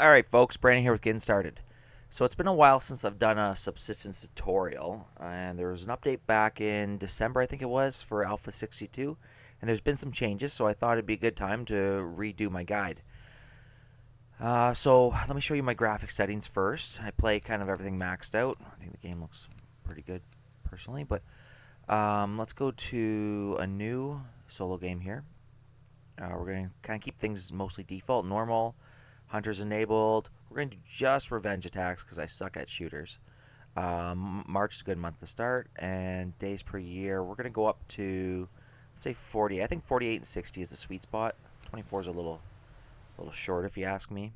Alright folks, Brandon here with Getting Started. So it's been a while since I've done a subsistence tutorial, and there was an update back in December, I think it was, for Alpha 62, and there's been some changes, so I thought it'd be a good time to redo my guide. So let me show you my graphic settings first. I play kind of everything maxed out. I think the game looks pretty good personally, but let's go to a new solo game here. We're going to kind of keep things mostly default, normal. Hunters enabled. We're going to do just revenge attacks because I suck at shooters. March is a good month to start. And days per year, we're going to go up to, let's say 40. I think 48 and 60 is the sweet spot. 24 is a little short if you ask me.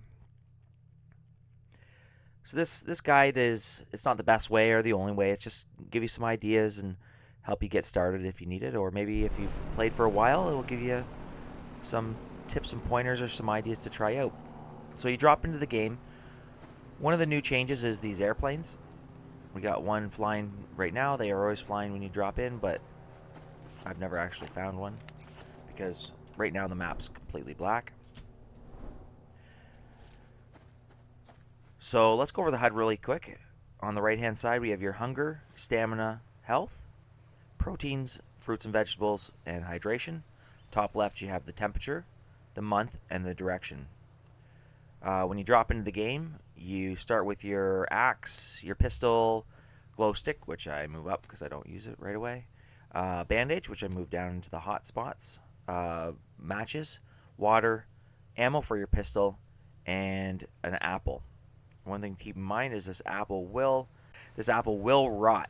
So this guide it's not the best way or the only way. It's just give you some ideas and help you get started if you need it. Or maybe if you've played for a while, it will give you some tips and pointers or some ideas to try out. So you drop into the game. One of the new changes is these airplanes. We got one flying right now. They are always flying when you drop in, but I've never actually found one because right now the map's completely black. So let's go over the HUD really quick. On the right hand side we have your hunger, stamina, health, proteins, fruits and vegetables, and hydration. Top left you have the temperature, the month, and the direction. When you drop into the game, you start with your axe, your pistol, glow stick, which I move up because I don't use it right away, bandage, which I move down into the hot spots, matches, water, ammo for your pistol, and an apple. One thing to keep in mind is this apple will rot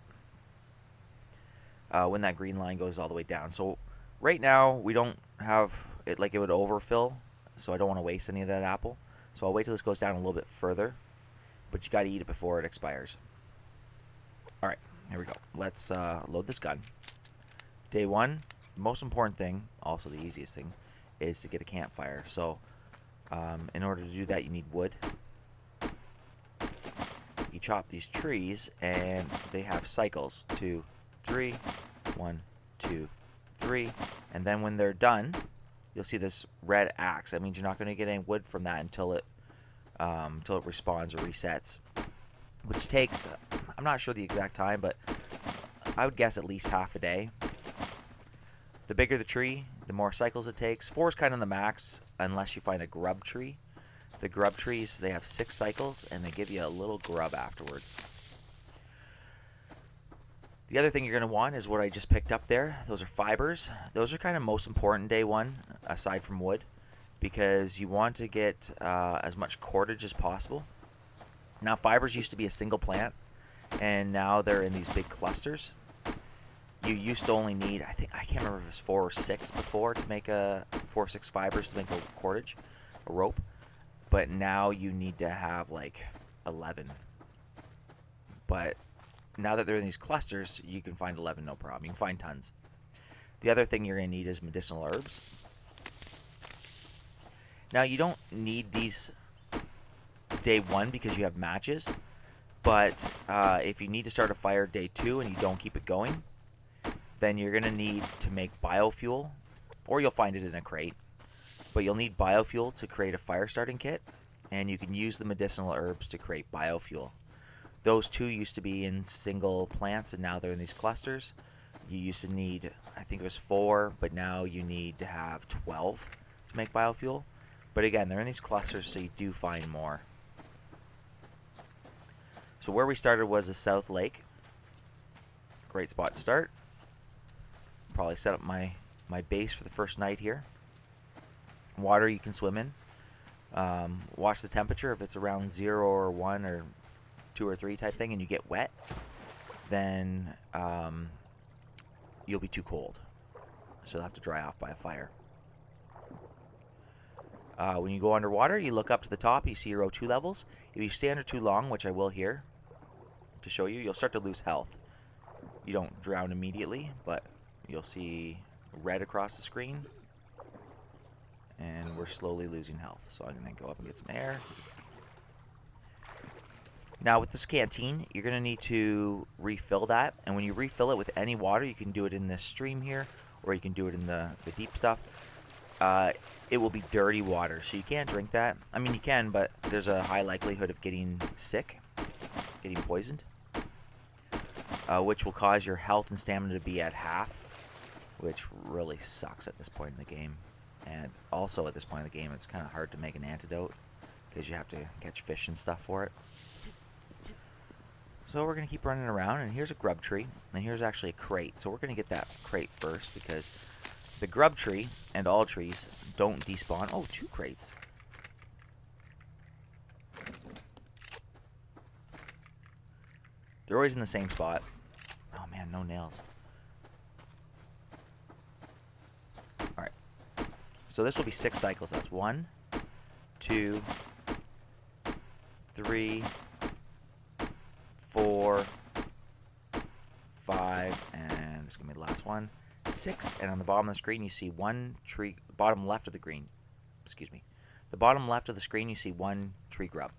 when that green line goes all the way down. So right now we don't have it, like it would overfill, so I don't want to waste any of that apple. So I'll wait till this goes down a little bit further, but you got to eat it before it expires. Alright, here we go. Let's load this gun. Day one, most important thing, also the easiest thing, is to get a campfire. So in order to do that you need wood. You chop these trees and they have cycles. 2, 3, 1, 2, 3, and then when they're done, you'll see this red axe. That means you're not going to get any wood from that until it respawns or resets, which takes, I'm not sure the exact time, but I would guess at least half a day. The bigger the tree, the more cycles it takes. 4 is kind of the max unless you find a grub tree. The grub trees, they have 6 cycles and they give you a little grub afterwards. The other thing you're going to want is what I just picked up there. Those are fibers. Those are kind of most important day one, aside from wood, because you want to get as much cordage as possible. Now, fibers used to be a single plant, and now they're in these big clusters. You used to only need, I can't remember if it was 4 or 6 before to make 4 or 6 fibers to make a cordage, a rope, but now you need to have like 11. But now that they're in these clusters, you can find 11 no problem. You can find tons. The other thing you're going to need is medicinal herbs. Now, you don't need these day one because you have matches, but if you need to start a fire day 2 and you don't keep it going, then you're going to need to make biofuel, or you'll find it in a crate. But you'll need biofuel to create a fire starting kit, and you can use the medicinal herbs to create biofuel. Those 2 used to be in single plants, and now they're in these clusters. You used to need, I think it was 4, but now you need to have 12 to make biofuel. But again, they're in these clusters, so you do find more. So where we started was the South Lake. Great spot to start. Probably set up my base for the first night here. Water you can swim in. Watch the temperature. If it's around 0 or 1 or 2 or 3 type thing and you get wet, then you'll be too cold, so you'll have to dry off by a fire. When you go underwater, you look up to the top, you see your O2 levels. If you stay under too long, which I will here to show you, you'll start to lose health. You don't drown immediately, but you'll see red across the screen, and we're slowly losing health. So I'm going to go up and get some air. Now with this canteen, you're going to need to refill that, and when you refill it with any water, you can do it in this stream here, or you can do it in the deep stuff. it will be dirty water, so you can't drink that. I mean, you can, but there's a high likelihood of getting sick, getting poisoned, which will cause your health and stamina to be at half, which really sucks at this point in the game. And also at this point in the game, it's kind of hard to make an antidote because you have to catch fish and stuff for it. So we're going to keep running around, and here's a grub tree, and here's actually a crate. So we're going to get that crate first because the grub tree and all trees don't despawn. Oh, 2 crates. They're always in the same spot. Oh man, no nails. Alright. So this will be 6 cycles. That's 1, 2, 3, 4, 5, and this is going to be the last one. 6, and on the bottom of the screen you see 1 tree, bottom left of the green, excuse me. The bottom left of the screen you see 1 tree grub.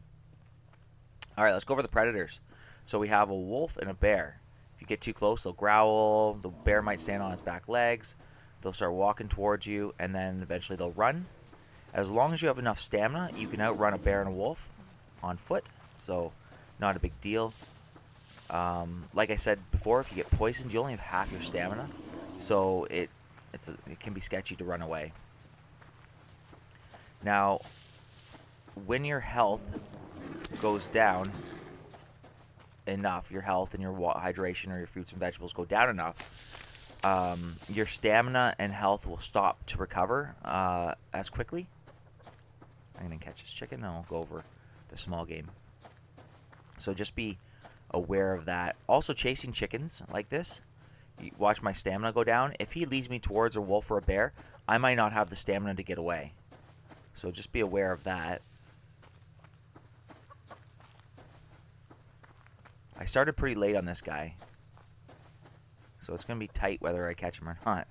Alright, let's go over the predators. So we have a wolf and a bear. If you get too close, they'll growl, the bear might stand on its back legs, they'll start walking towards you, and then eventually they'll run. As long as you have enough stamina, you can outrun a bear and a wolf on foot, so not a big deal. Like I said before, if you get poisoned, you only have half your stamina, so it can be sketchy to run away. Now, when your health goes down enough, your health and your hydration or your fruits and vegetables go down enough, your stamina and health will stop to recover as quickly. I'm going to catch this chicken and I'll go over the small game. So just be aware of that. Also, chasing chickens like this, you watch my stamina go down. If he leads me towards a wolf or a bear, I might not have the stamina to get away. So just be aware of that. I started pretty late on this guy, so it's going to be tight whether I catch him or not.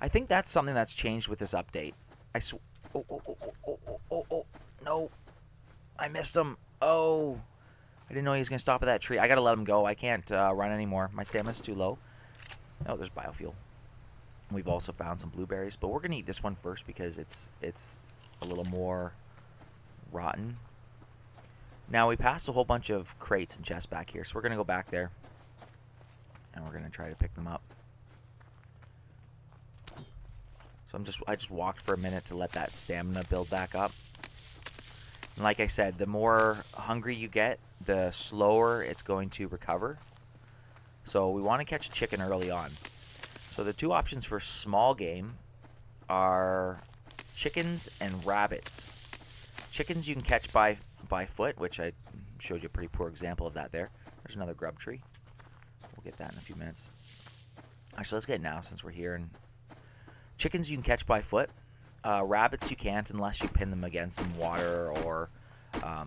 I think that's something that's changed with this update. Oh, no. I missed him. Oh, I didn't know he was going to stop at that tree. I got to let him go. I can't run anymore. My stamina's too low. Oh, there's biofuel. We've also found some blueberries, but we're going to eat this one first because it's a little more rotten. Now, we passed a whole bunch of crates and chests back here, so we're going to go back there, and we're going to try to pick them up. So I just walked for a minute to let that stamina build back up. And like I said, the more hungry you get, the slower it's going to recover. So we want to catch a chicken early on. So the 2 options for small game are chickens and rabbits. Chickens you can catch by foot, which I showed you a pretty poor example of that there. There's another grub tree. We'll get that in a few minutes. Actually, let's get it now since we're here. And chickens you can catch by foot. Rabbits you can't unless you pin them against some water or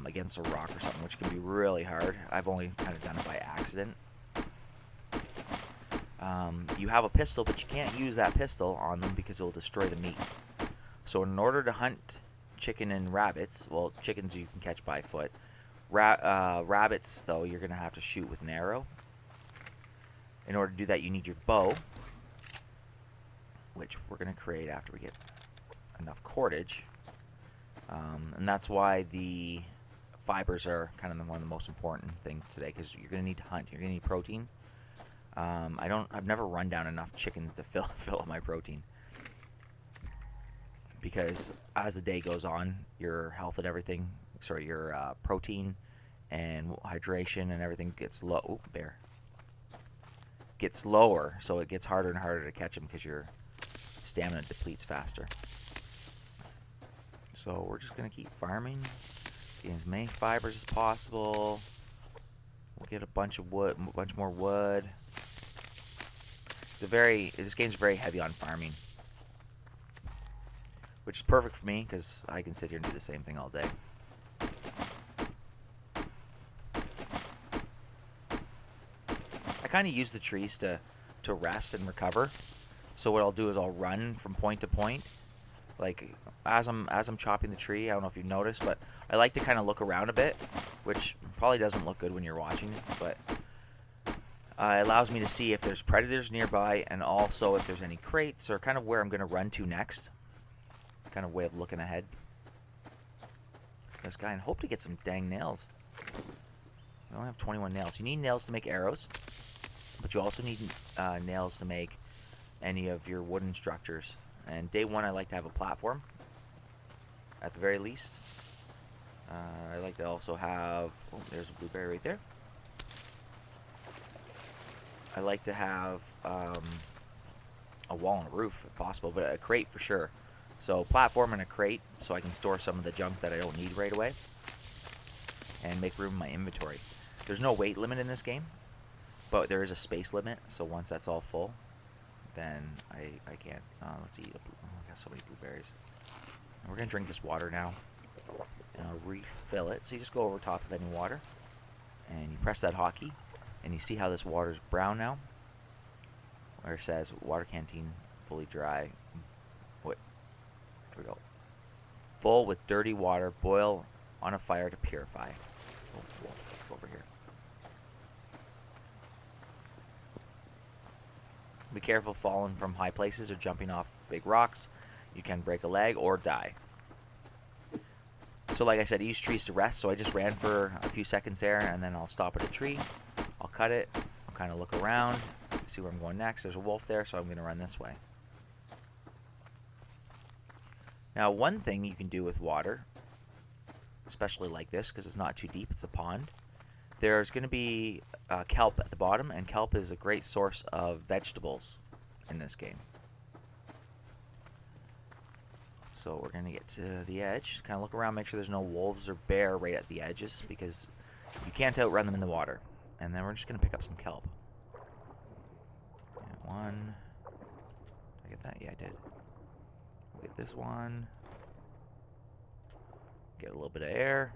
against a rock or something, which can be really hard. I've only kind of done it by accident. You have a pistol, but you can't use that pistol on them because it will destroy the meat. So in order to hunt chicken and rabbits, well, chickens you can catch by foot. Rabbits, though, you're going to have to shoot with an arrow. In order to do that, you need your bow, which we're going to create after we get enough cordage. And that's why the fibers are kind of one of the most important things today, because you're going to need to hunt. You're going to need protein. I've never run down enough chicken to fill up my protein. Because as the day goes on, your health and everything, your protein and hydration and everything gets low. Ooh, bear. Gets lower, so it gets harder and harder to catch them because your stamina depletes faster. So we're just going to keep farming, getting as many fibers as possible. We'll get a bunch of wood, a bunch more wood. This game's very heavy on farming, which is perfect for me because I can sit here and do the same thing all day. I kind of use the trees to rest and recover. So what I'll do is I'll run from point to point, like as I'm chopping the tree. I don't know if you've noticed, but I like to kind of look around a bit, which probably doesn't look good when you're watching it, but It allows me to see if there's predators nearby, and also if there's any crates, or kind of where I'm going to run to next. Kind of way of looking ahead. This guy, and hope to get some dang nails. We only have 21 nails. You need nails to make arrows, but you also need nails to make any of your wooden structures. And day one, I like to have a platform, at the very least. I like to also have... Oh, there's a blueberry right there. I like to have a wall and a roof, if possible, but a crate for sure. So platform and a crate, so I can store some of the junk that I don't need right away, and make room in my inventory. There's no weight limit in this game, but there is a space limit, so once that's all full, then I can't. Let's eat. I got so many blueberries. And we're going to drink this water now, and I'll refill it. So you just go over top of any water, and you press that hotkey, and you see how this water's brown now, where it says water canteen fully dry. What? Here we go. Full with dirty water, boil on a fire to purify. Oh, wolf. Let's go over here. Be careful falling from high places or jumping off big rocks. You can break a leg or die. So like I said, I use trees to rest, so I just ran for a few seconds there, and then I'll stop at a tree. I'll cut it. I'll kind of look around, see where I'm going next. There's a wolf there, so I'm going to run this way. Now, one thing you can do with water, especially like this, because it's not too deep, it's a pond, there's going to be kelp at the bottom, and kelp is a great source of vegetables in this game. So we're going to get to the edge, kind of look around, make sure there's no wolves or bear right at the edges, because you can't outrun them in the water. And then we're just going to pick up some kelp. Yeah, one. Did I get that? Yeah, I did. We'll get this one. Get a little bit of air.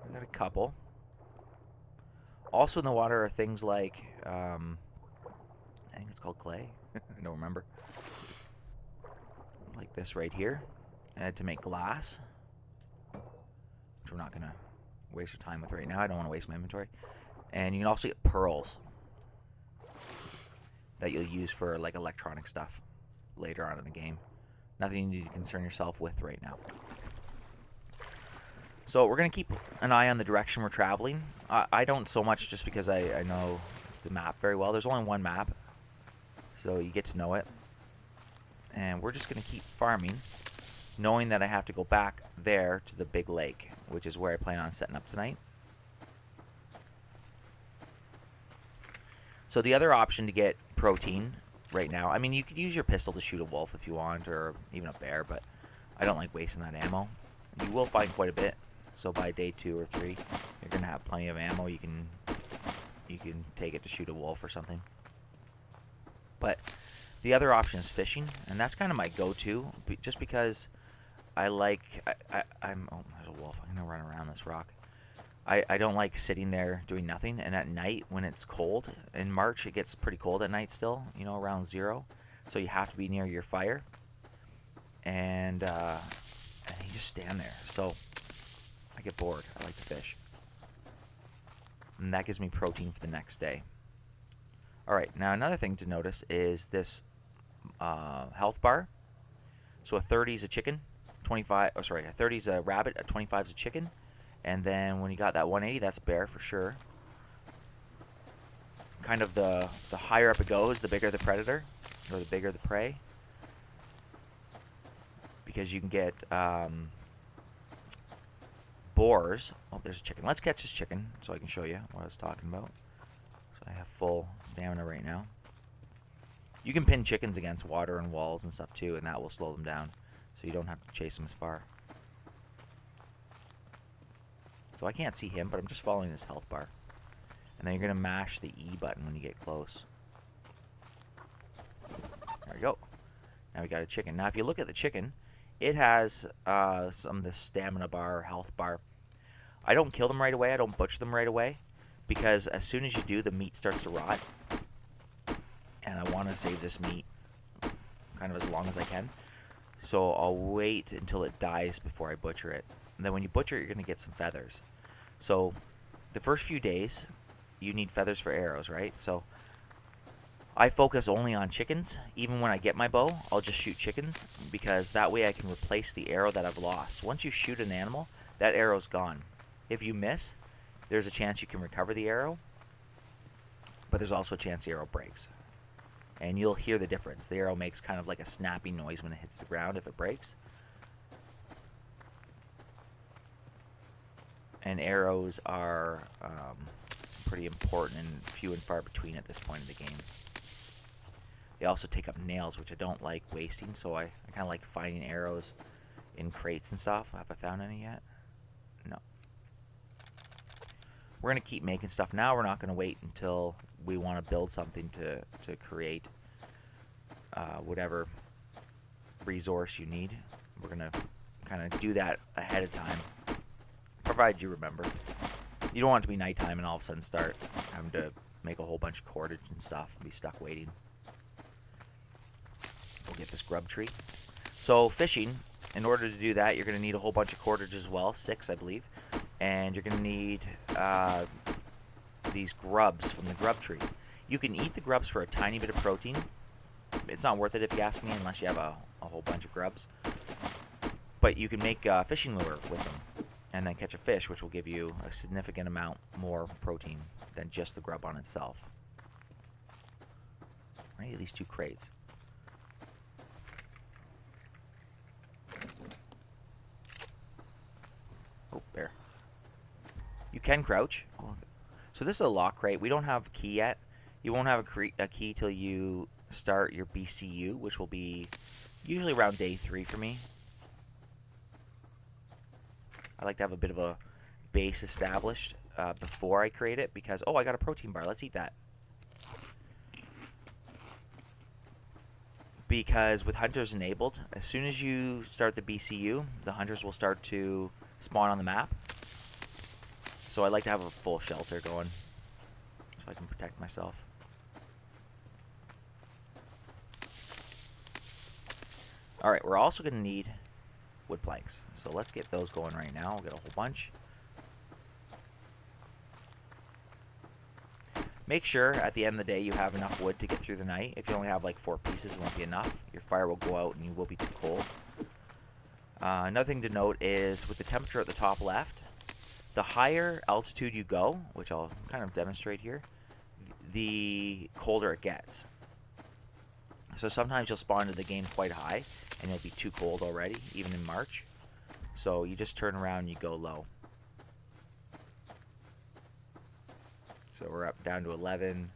We got a couple. Also in the water are things like, I think it's called clay. I don't remember. Like this right here. To make glass, which we're not going to waste our time with right now. I don't want to waste my inventory. And you can also get pearls that you'll use for like electronic stuff later on in the game. Nothing you need to concern yourself with right now. So we're going to keep an eye on the direction we're traveling. I don't so much just because I know the map very well. There's only one map, so you get to know it. And we're just going to keep farming, knowing that I have to go back there to the big lake, which is where I plan on setting up tonight. So the other option to get protein right now, I mean, you could use your pistol to shoot a wolf if you want, or even a bear, but I don't like wasting that ammo. You will find quite a bit, so by day 2 or 3, you're going to have plenty of ammo. You can take it to shoot a wolf or something. But the other option is fishing, and that's kind of my go-to, just because I like, I'm, oh, there's a wolf. I'm going to run around this rock. I don't like sitting there doing nothing, and at night when it's cold, in March it gets pretty cold at night still, you know, around 0, so you have to be near your fire, and you just stand there, so I get bored. I like to fish, and that gives me protein for the next day. Alright, now another thing to notice is this health bar. So a 30 is a chicken, a 30 is a rabbit, a 25 is a chicken, and then when you got that 180, that's a bear for sure. Kind of the higher up it goes, the bigger the predator, or the bigger the prey, because you can get boars. Oh, there's a chicken. Let's catch this chicken so I can show you what I was talking about. So I have full stamina right now. You can pin chickens against water and walls and stuff too, and that will slow them down, so you don't have to chase them as far. So I can't see him, but I'm just following this health bar. And then you're going to mash the E button when you get close. There we go. Now we got a chicken. Now if you look at the chicken, it has some of the stamina bar, health bar. I don't kill them right away. I don't butcher them right away, because as soon as you do, the meat starts to rot. And I want to save this meat kind of as long as I can. So I'll wait until it dies before I butcher it. And then when you butcher it, you're going to get some feathers. So the first few days, you need feathers for arrows, right? So I focus only on chickens. Even when I get my bow, I'll just shoot chickens, because that way I can replace the arrow that I've lost. Once you shoot an animal, that arrow's gone. If you miss, there's a chance you can recover the arrow, but there's also a chance the arrow breaks. And you'll hear the difference. The arrow makes kind of like a snappy noise when it hits the ground if it breaks. And arrows are pretty important and few and far between at this point in the game. They also take up nails, which I don't like wasting, so I kind of like finding arrows in crates and stuff. Have I found any yet? No. We're going to keep making stuff now. We're not going to wait until we want to build something to create whatever resource you need. We're going to kind of do that ahead of time, provided you remember. You don't want it to be nighttime and all of a sudden start having to make a whole bunch of cordage and stuff and be stuck waiting. We'll get this grub tree. So fishing, in order to do that, you're going to need a whole bunch of cordage as well, 6 I believe, and you're going to need these grubs from the grub tree. You can eat the grubs for a tiny bit of protein. It's not worth it if you ask me, unless you have a whole bunch of grubs. But you can make a fishing lure with them and then catch a fish, which will give you a significant amount more protein than just the grub on itself. I need these 2 crates. Oh, bear. You can crouch. So this is a lock crate. We don't have a key yet. You won't have a key till you start your BCU, which will be usually around day 3 for me. I like to have a bit of a base established before I create it, because, oh, I got a protein bar. Let's eat that. Because with hunters enabled, as soon as you start the BCU, the hunters will start to spawn on the map. So I like to have a full shelter going so I can protect myself. Alright, we're also going to need wood planks. So let's get those going right now. We'll get a whole bunch. Make sure at the end of the day you have enough wood to get through the night. If you only have like 4 pieces, it won't be enough. Your fire will go out and you will be too cold. Another thing to note is with the temperature at the top left, the higher altitude you go, which I'll kind of demonstrate here, the colder it gets. So sometimes you'll spawn into the game quite high and you'll be too cold already, even in March. So you just turn around and you go low. So we're up down to 11.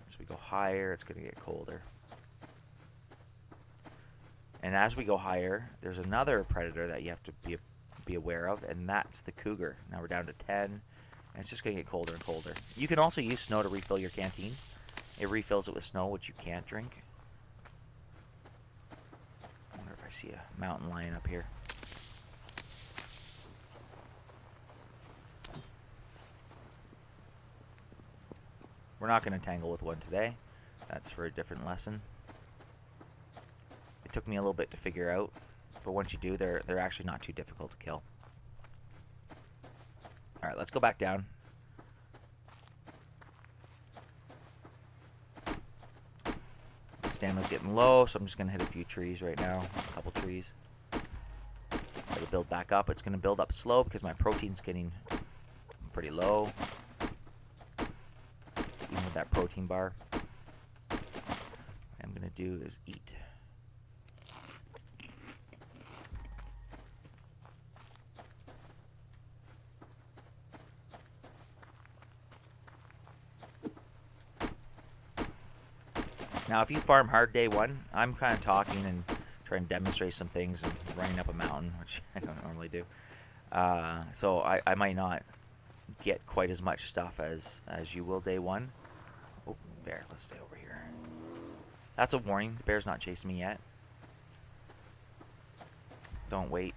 As we go higher, it's going to get colder. And as we go higher, there's another predator that you have to be aware of, and that's the cougar. Now we're down to 10, and it's just going to get colder and colder. You can also use snow to refill your canteen. It refills it with snow, which you can't drink. I wonder if I see a mountain lion up here. We're not going to tangle with one today. That's for a different lesson. It took me a little bit to figure out, but once you do, they're actually not too difficult to kill. Alright, let's go back down. Stamina's getting low, so I'm just going to hit a few trees right now. A couple trees. It'll build back up. It's going to build up slow because my protein's getting pretty low. Even with that protein bar. What I'm going to do is eat. Now, if you farm hard day 1, I'm kind of talking and trying to demonstrate some things and running up a mountain, which I don't normally do. So I might not get quite as much stuff as you will day 1. Oh, bear, let's stay over here. That's a warning. The bear's not chasing me yet. Don't wait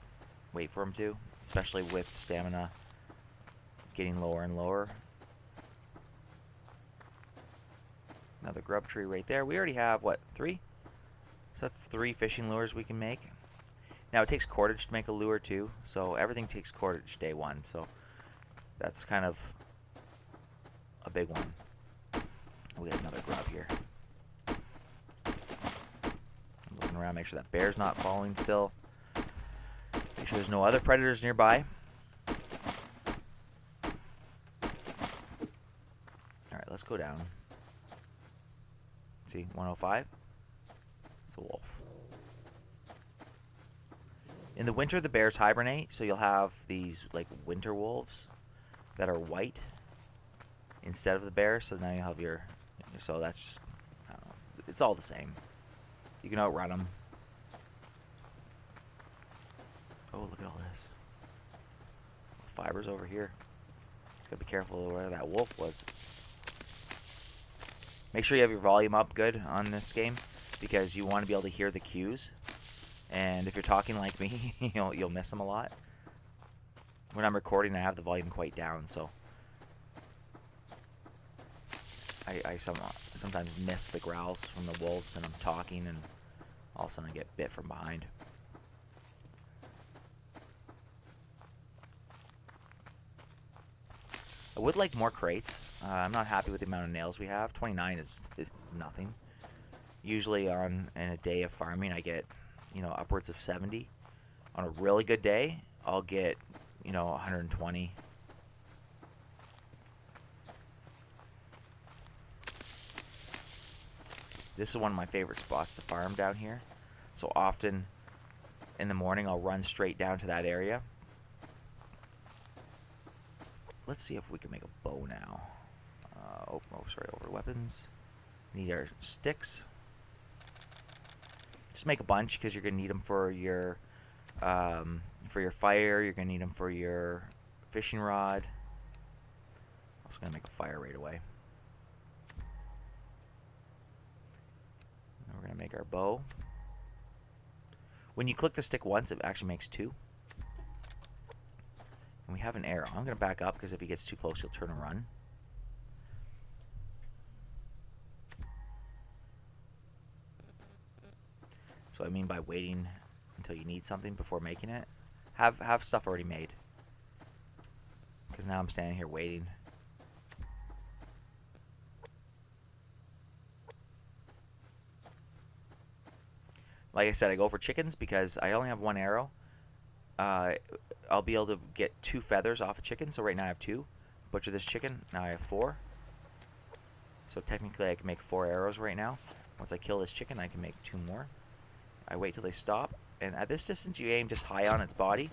for him to, especially with stamina getting lower and lower. Another grub tree right there. We already have, what, 3? So that's 3 fishing lures we can make. Now it takes cordage to make a lure too, so everything takes cordage day 1. So that's kind of a big one. We got another grub here. I'm looking around, make sure that bear's not following still. Make sure there's no other predators nearby. Alright, let's go down. See, 105. It's a wolf. In the winter, the bears hibernate, so you'll have these like winter wolves that are white instead of the bears. So now you have your, so that's just, I don't know, it's all the same. You can outrun them. Oh, look at all this. Fibers over here. Just gotta be careful where that wolf was. Make sure you have your volume up good on this game, because you want to be able to hear the cues. And if you're talking like me, you'll miss them a lot. When I'm recording, I have the volume quite down, so I sometimes miss the growls from the wolves, and I'm talking, and all of a sudden I get bit from behind. I would like more crates. I'm not happy with the amount of nails we have. 29 is nothing. Usually in a day of farming, I get, upwards of 70. On a really good day, I'll get, 120. This is one of my favorite spots to farm down here. So often in the morning, I'll run straight down to that area. Let's see if we can make a bow now. Over weapons. Need our sticks. Just make a bunch, because you're gonna need them for your fire. You're gonna need them for your fishing rod. I'm also gonna make a fire right away. And we're gonna make our bow. When you click the stick once, it actually makes 2. And we have an arrow. I'm going to back up, because if he gets too close, he'll turn and run. So I mean by waiting until you need something before making it. Have stuff already made. Because now I'm standing here waiting. Like I said, I go for chickens because I only have 1 arrow. I'll be able to get 2 feathers off a chicken, so right now I have 2. Butcher this chicken, now I have 4. So technically I can make 4 arrows right now. Once I kill this chicken, I can make 2 more. I wait till they stop, and at this distance you aim just high on its body.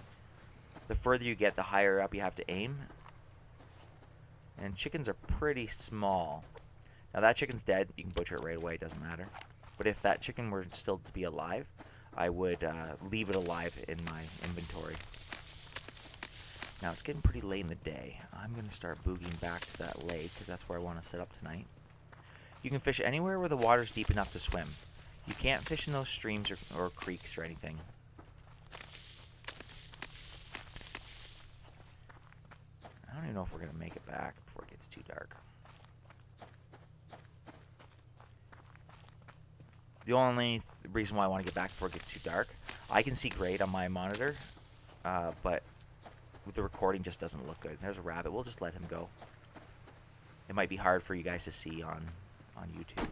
The further you get, the higher up you have to aim. And chickens are pretty small. Now that chicken's dead, you can butcher it right away, it doesn't matter. But if that chicken were still to be alive, I would leave it alive in my inventory. Now it's getting pretty late in the day. I'm going to start boogieing back to that lake, because that's where I want to set up tonight. You can fish anywhere where the water's deep enough to swim. You can't fish in those streams or creeks or anything. I don't even know if we're going to make it back before it gets too dark. The only reason why I want to get back before it gets too dark, I can see great on my monitor, but with the recording just doesn't look good. There's a rabbit. We'll just let him go. It might be hard for you guys to see on YouTube.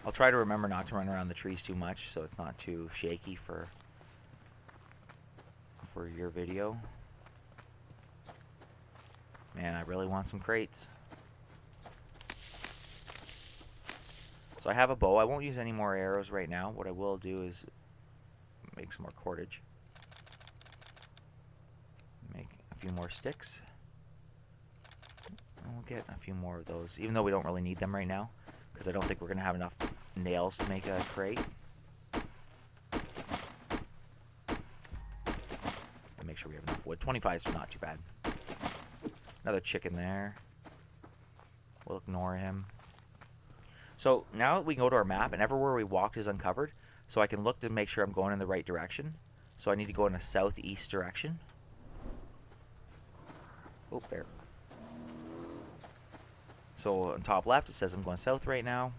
I'll try to remember not to run around the trees too much, so it's not too shaky for your video. Man, I really want some crates. So I have a bow. I won't use any more arrows right now. What I will do is make some more cordage. Make a few more sticks. And we'll get a few more of those, even though we don't really need them right now, because I don't think we're going to have enough nails to make a crate. And make sure we have enough wood. 25 is not too bad. Another chicken there. We'll ignore him. So now we can go to our map, and everywhere we walked is uncovered, so I can look to make sure I'm going in the right direction. So I need to go in a southeast direction. Oh, there. So on top left, it says I'm going south right now.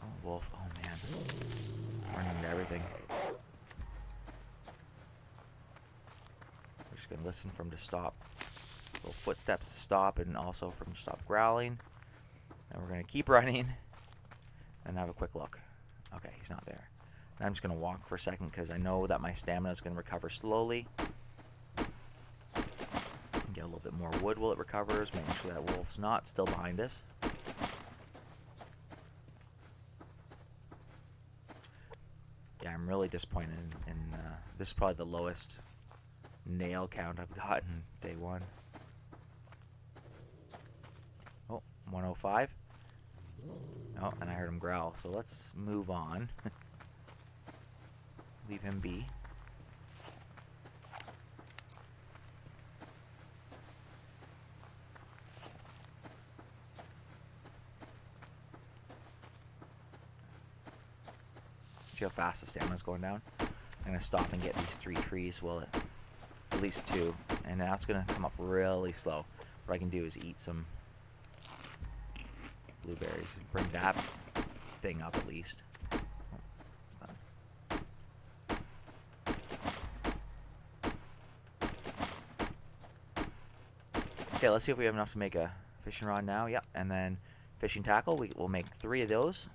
Oh, wolf. Oh, man. Running into everything. We're just going to listen for him to stop. Little footsteps to stop, and also for him to stop growling. And we're going to keep running and have a quick look. Okay, he's not there. And I'm just going to walk for a second because I know that my stamina is going to recover slowly. Get a little bit more wood while it recovers, making sure that wolf's not still behind us. Yeah, I'm really disappointed in this is probably the lowest nail count I've gotten day one. Oh, 105. Oh, and I heard him growl, so let's move on. Leave him be. See how fast the stamina's going down? I'm going to stop and get these 3 trees, well, at least 2, and now it's going to come up really slow. What I can do is eat some blueberries and bring that thing up at least. Oh, it's done. Okay, let's see if we have enough to make a fishing rod now. Yep, and then fishing tackle, we'll make 3 of those.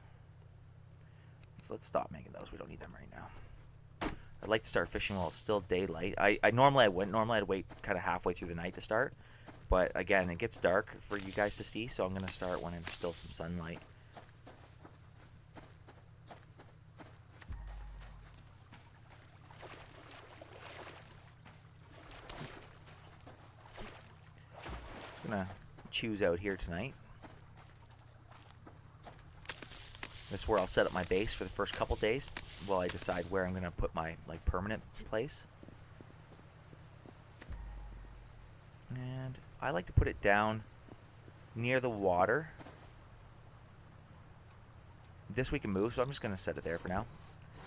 So let's stop making those. We don't need them right now. I'd like to start fishing while it's still daylight. Normally I wouldn't. Normally I'd wait kind of halfway through the night to start. But again, it gets dark for you guys to see, so I'm going to start when there's still some sunlight. I'm going to choose out here tonight. This is where I'll set up my base for the first couple days while I decide where I'm going to put my permanent place. And I like to put it down near the water. This we can move, so I'm just going to set it there for now.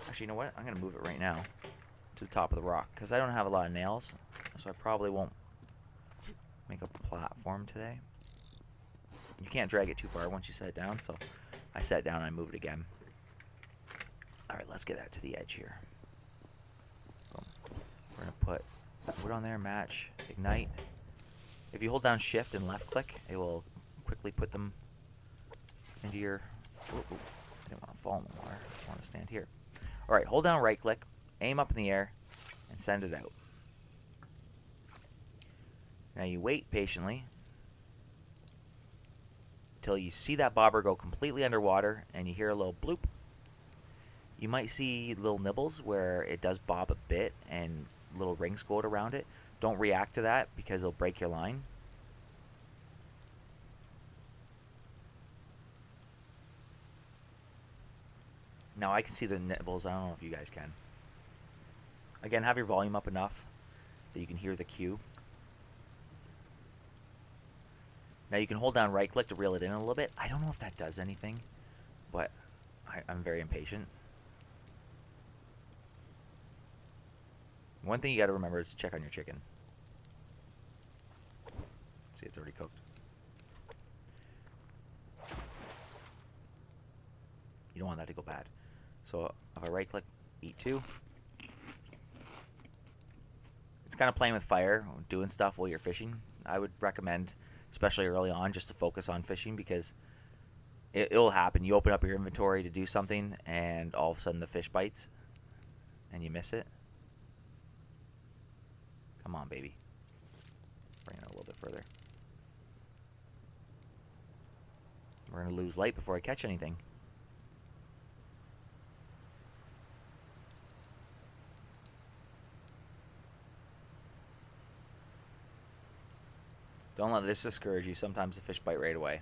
Actually, you know what? I'm going to move it right now to the top of the rock because I don't have a lot of nails, so I probably won't make a platform today. You can't drag it too far once you set it down, so I set it down and I move it again. Alright, let's get that to the edge here. Boom. We're going to put wood on there, match, ignite. If you hold down shift and left click, it will quickly put them into your... Ooh, I didn't want to fall in the water. I just want to stand here. Alright, hold down right click, aim up in the air, and send it out. Now you wait patiently until you see that bobber go completely underwater and you hear a little bloop. You might see little nibbles where it does bob a bit and little rings go around it. Don't react to that because it'll break your line. Now I can see the nibbles. I don't know if you guys can. Again, have your volume up enough that you can hear the cue. Now you can hold down right click to reel it in a little bit. I don't know if that does anything, but I'm very impatient. One thing you got to remember is to check on your chicken. See, it's already cooked. You don't want that to go bad. So if I right click, eat 2. It's kind of playing with fire, doing stuff while you're fishing. I would recommend, especially early on, just to focus on fishing because it'll happen. You open up your inventory to do something and all of a sudden the fish bites and you miss it. Come on, baby. Bring it a little bit further. We're going to lose light before I catch anything. Don't let this discourage you. Sometimes the fish bite right away.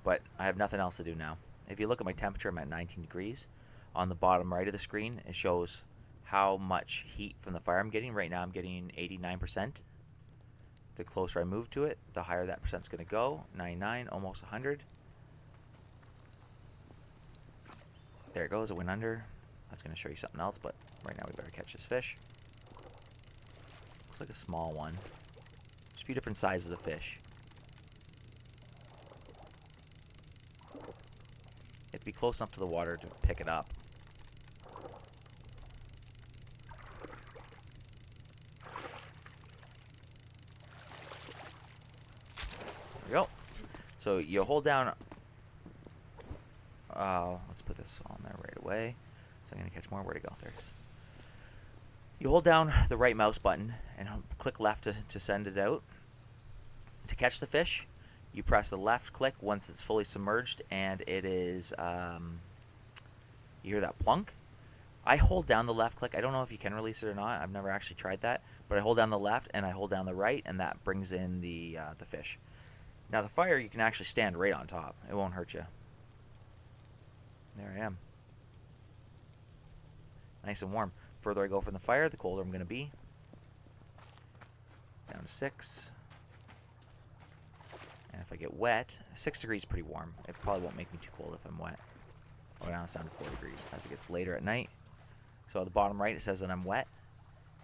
But I have nothing else to do now. If you look at my temperature, I'm at 19 degrees. On the bottom right of the screen, it shows how much heat from the fire I'm getting. Right now I'm getting 89%. The closer I move to it, the higher that percent's going to go. 99, almost 100. There it goes. It went under. I was going to show you something else, but right now we better catch this fish. Looks like a small one. There's a few different sizes of fish. You have to be close enough to the water to pick it up. There we go. So you hold down... let's put this on there right away. So I'm going to catch more. Where'd it go? There it is. You hold down the right mouse button and click left to send it out. To catch the fish, you press the left click once it's fully submerged, and it is, you hear that plunk. I hold down the left click. I don't know if you can release it or not. I've never actually tried that. But I hold down the left and I hold down the right, and that brings in the fish. Now the fire, you can actually stand right on top. It won't hurt you. There I am. Nice and warm. Further I go from the fire, the colder I'm going to be. Down to 6. And if I get wet, 6 degrees is pretty warm. It probably won't make me too cold if I'm wet. Oh, now it's down to 4 degrees as it gets later at night. So at the bottom right, it says that I'm wet.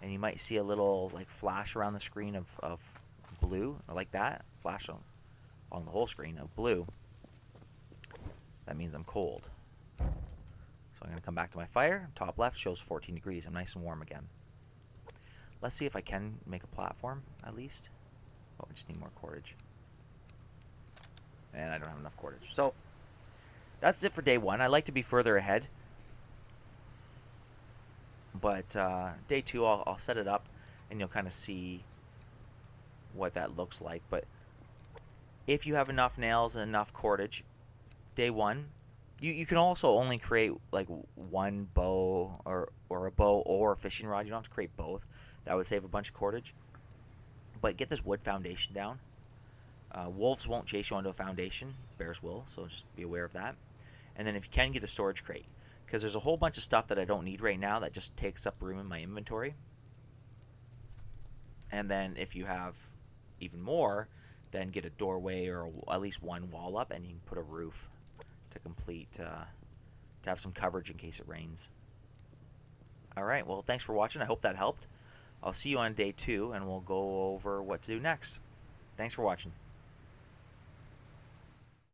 And you might see a little like flash around the screen of blue, or like that. Flash on the whole screen of blue. That means I'm cold. So I'm going to come back to my fire. Top left shows 14 degrees. I'm nice and warm again. Let's see if I can make a platform, at least. Oh, we just need more cordage. And I don't have enough cordage. So, that's it for day 1. I like to be further ahead. But day 2, I'll set it up, and you'll kind of see what that looks like. But if you have enough nails and enough cordage, day 1, you can also only create like one bow or a bow or a fishing rod. You don't have to create both. That would save a bunch of cordage. But get this wood foundation down. Wolves won't chase you onto a foundation. Bears will, so just be aware of that. And then if you can, get a storage crate. Because there's a whole bunch of stuff that I don't need right now that just takes up room in my inventory. And then if you have even more, then get a doorway or at least one wall up, and you can put a roof to complete, to have some coverage in case it rains. Alright, well, thanks for watching. I hope that helped. I'll see you on day 2, and we'll go over what to do next. Thanks for watching.